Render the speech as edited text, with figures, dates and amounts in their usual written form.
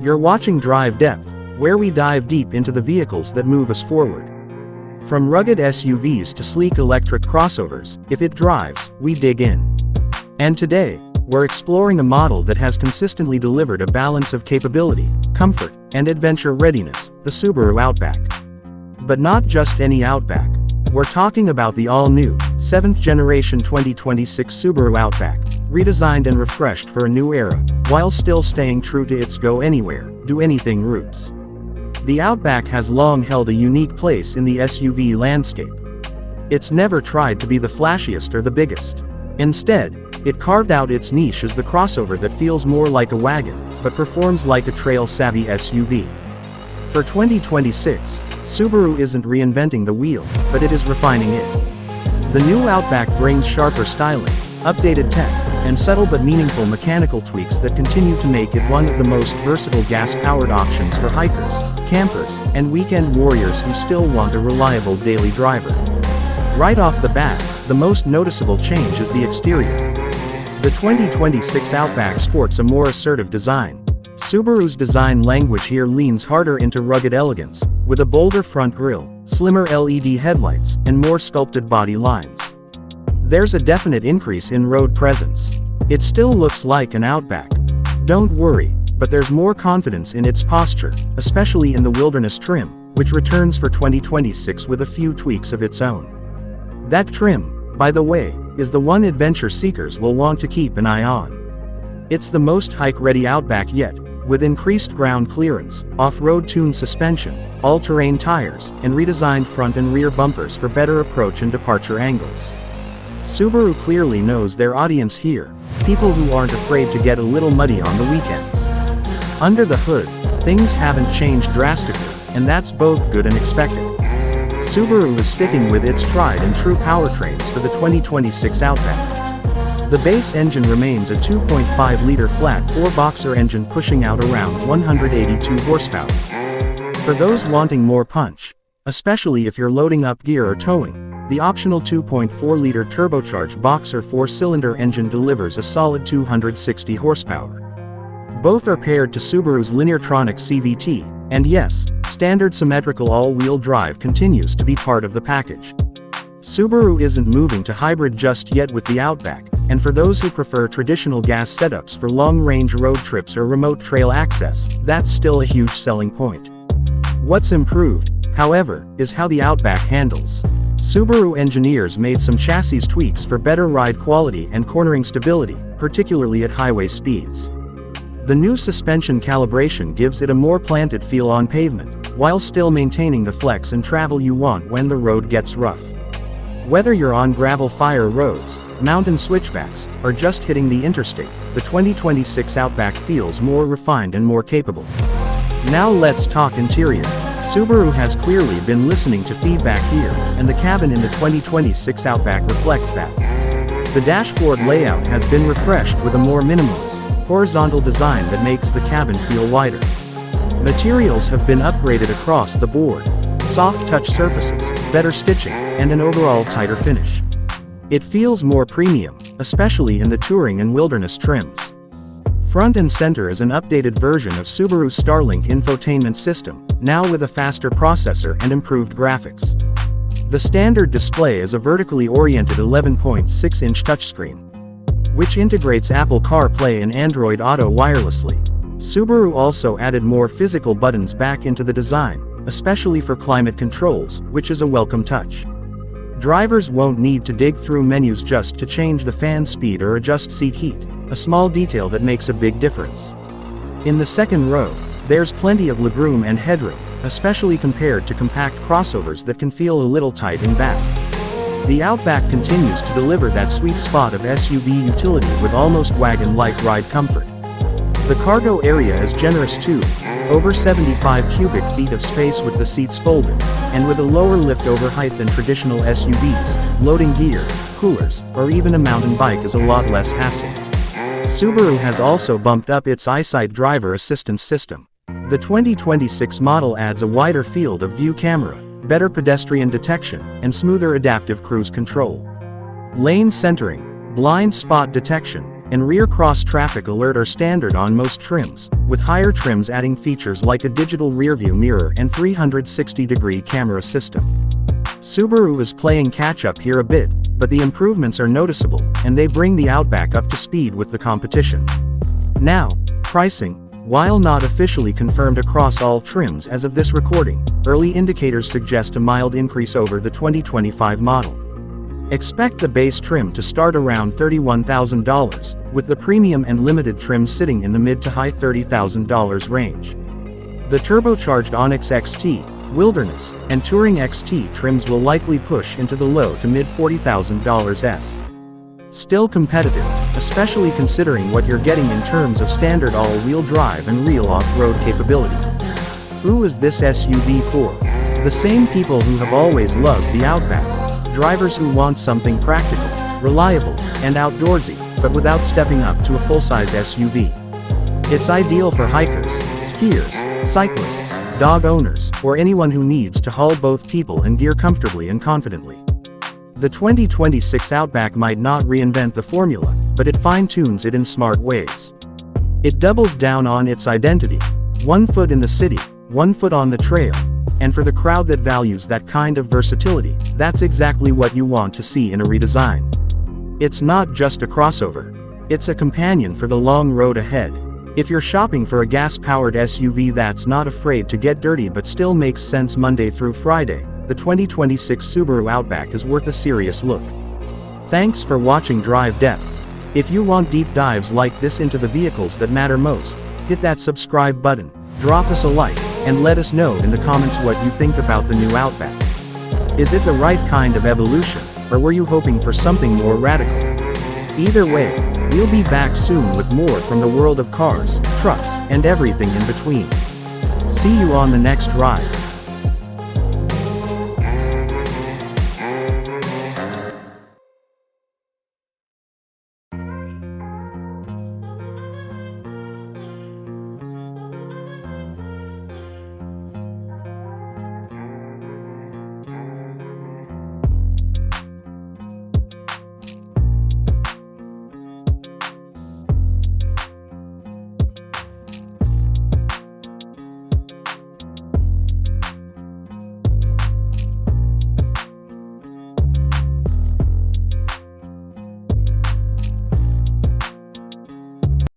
You're watching Drive Depth, where we dive deep into the vehicles that move us forward. From rugged SUVs to sleek electric crossovers, if it drives, we dig in. And today, we're exploring a model that has consistently delivered a balance of capability, comfort, and adventure readiness, the Subaru Outback. But not just any Outback. We're talking about the all-new, 7th generation 2026 Subaru Outback, redesigned and refreshed for a new era, while still staying true to its go-anywhere, do-anything roots. The Outback has long held a unique place in the SUV landscape. It's never tried to be the flashiest or the biggest. Instead, it carved out its niche as the crossover that feels more like a wagon, but performs like a trail-savvy SUV. For 2026, Subaru isn't reinventing the wheel, but it is refining it. The new Outback brings sharper styling, updated tech, and subtle but meaningful mechanical tweaks that continue to make it one of the most versatile gas-powered options for hikers, campers, and weekend warriors who still want a reliable daily driver. Right off the bat, the most noticeable change is the exterior. The 2026 Outback sports a more assertive design. Subaru's design language here leans harder into rugged elegance, with a bolder front grille, slimmer LED headlights, and more sculpted body lines. There's a definite increase in road presence. It still looks like an Outback. Don't worry, but there's more confidence in its posture, especially in the wilderness trim, which returns for 2026 with a few tweaks of its own. That trim, by the way, is the one adventure seekers will want to keep an eye on. It's the most hike-ready Outback yet, with increased ground clearance, off-road tuned suspension, all-terrain tires, and redesigned front and rear bumpers for better approach and departure angles. Subaru clearly knows their audience here, people who aren't afraid to get a little muddy on the weekends. Under the hood, things haven't changed drastically, and that's both good and expected. Subaru is sticking with its tried and true powertrains for the 2026 Outback. The base engine remains a 2.5-liter flat 4-boxer engine pushing out around 182 horsepower. For those wanting more punch, especially if you're loading up gear or towing, the optional 2.4-liter turbocharged boxer 4-cylinder engine delivers a solid 260 horsepower. Both are paired to Subaru's Lineartronic CVT, and yes, standard symmetrical all-wheel drive continues to be part of the package. Subaru isn't moving to hybrid just yet with the Outback, and for those who prefer traditional gas setups for long-range road trips or remote trail access, that's still a huge selling point. What's improved, however, is how the Outback handles. Subaru engineers made some chassis tweaks for better ride quality and cornering stability, particularly at highway speeds. The new suspension calibration gives it a more planted feel on pavement, while still maintaining the flex and travel you want when the road gets rough. Whether you're on gravel-fire roads, mountain switchbacks, or just hitting the interstate, the 2026 Outback feels more refined and more capable. Now let's talk interior. Subaru has clearly been listening to feedback here, and the cabin in the 2026 Outback reflects that. The dashboard layout has been refreshed with a more minimalist, horizontal design that makes the cabin feel wider. Materials have been upgraded across the board. Soft touch surfaces, better stitching, and an overall tighter finish. It feels more premium, especially in the touring and wilderness trims. Front and center is an updated version of Subaru's Starlink infotainment system, now with a faster processor and improved graphics. The standard display is a vertically oriented 11.6-inch touchscreen, which integrates Apple CarPlay and Android Auto wirelessly. Subaru also added more physical buttons back into the design, especially for climate controls, which is a welcome touch. Drivers won't need to dig through menus just to change the fan speed or adjust seat heat, a small detail that makes a big difference. In the second row, there's plenty of legroom and headroom, especially compared to compact crossovers that can feel a little tight in back. The Outback continues to deliver that sweet spot of SUV utility with almost wagon-like ride comfort. The cargo area is generous too, over 75 cubic feet of space with the seats folded, and with a lower lift-over height than traditional SUVs, loading gear, coolers, or even a mountain bike is a lot less hassle. Subaru has also bumped up its EyeSight driver assistance system. The 2026 model adds a wider field of view camera, better pedestrian detection, and smoother adaptive cruise control. Lane centering, blind spot detection, and rear cross-traffic alert are standard on most trims, with higher trims adding features like a digital rearview mirror and 360-degree camera system. Subaru is playing catch-up here a bit, but the improvements are noticeable, and they bring the Outback up to speed with the competition. Now, pricing. While not officially confirmed across all trims as of this recording, early indicators suggest a mild increase over the 2025 model. Expect the base trim to start around $31,000, with the premium and limited trims sitting in the mid to high $30,000 range. The turbocharged Onyx XT, Wilderness, and Touring XT trims will likely push into the low to mid $40,000s. Still competitive, especially considering what you're getting in terms of standard all-wheel drive and real off-road capability. Who is this SUV for? The same people who have always loved the Outback. Drivers who want something practical, reliable, and outdoorsy, but without stepping up to a full-size SUV. It's ideal for hikers, skiers, cyclists, dog owners, or anyone who needs to haul both people and gear comfortably and confidently. The 2026 Outback might not reinvent the formula, but it fine-tunes it in smart ways. It doubles down on its identity: 1 foot in the city, 1 foot on the trail. And for the crowd that values that kind of versatility, that's exactly what you want to see in a redesign. It's not just a crossover. It's a companion for the long road ahead. If you're shopping for a gas-powered SUV that's not afraid to get dirty but still makes sense Monday through Friday, the 2026 Subaru Outback is worth a serious look. Thanks for watching Drive Depth. If you want deep dives like this into the vehicles that matter most, hit that subscribe button, drop us a like, and let us know in the comments what you think about the new Outback. Is it the right kind of evolution, or were you hoping for something more radical? Either way, we'll be back soon with more from the world of cars, trucks, and everything in between. See you on the next ride.